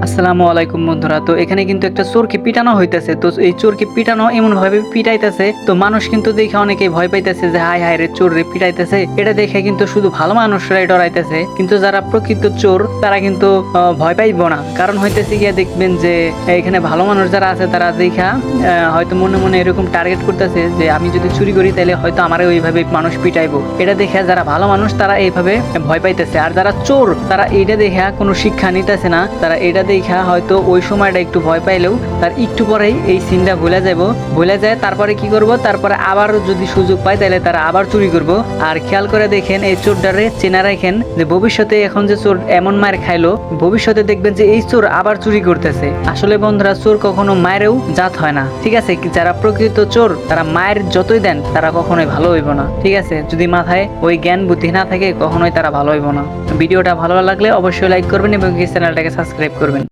আসসালামু আলাইকুম বন্ধুরা। তো এখানে কিন্তু একটা চোরকে পিটানো হইতেছে। তো এই চোরকে পিটানো এমন ভাবে পিটাইতেছে, তো মানুষ কিন্তু দেখে অনেকেই ভয় পাইতেছে যে হায় হায় রে, চোর রে পিটাইতেছে। এটা দেখে কিন্তু শুধু ভালো মানুষরাই ডরাইতেছে, কিন্তু যারা প্রকৃত চোর তারা কিন্তু ভয় পাইবো না। কারণ হইতেছে গিয়া দেখবেন যে এখানে ভালো মানুষ যারা আছে তারা দেখা হয়তো মনে মনে এরকম টার্গেট করতেছে যে আমি যদি চুরি করি তাহলে হয়তো আমারে ওইভাবে মানুষ পিটাইবো। এটা দেখে যারা ভালো মানুষ তারা এইভাবে ভয় পাইতেছে, আর যারা চোর তারা এইটা দেখা কোনো শিক্ষা নিতেছে না। তারা এটা দেখা হয়তো ওই সময়টা একটু ভয় পাইলেও তার একটু পরেই এই সিনটা ভুলে যায়। তারপরে কি করব, তারপরে আবার যদি সুযোগ পায় তাহলে তারা আবার চুরি করব। আর খেয়াল করে দেখেন এই চোরটারে চেনা রাখেন যে ভবিষ্যতে এখন যে চোর এমন মার খাইলো, ভবিষ্যতে দেখবেন যে এই চোর আবার চুরি করতেছে। আসলে বন্ধুরা, চোর কখনো মায়েরও জাত হয় না, ঠিক আছে? যারা প্রকৃত চোর তারা মায়ের যতই দেন তারা কখনোই ভালো হইব না, ঠিক আছে? যদি মাথায় ওই জ্ঞান বুদ্ধি না থাকে কখনোই তারা ভালো হইব না। ভিডিওটা ভালো লাগলে অবশ্যই লাইক করবেন এবং চ্যানেলটাকে সাবস্ক্রাইব করবেন।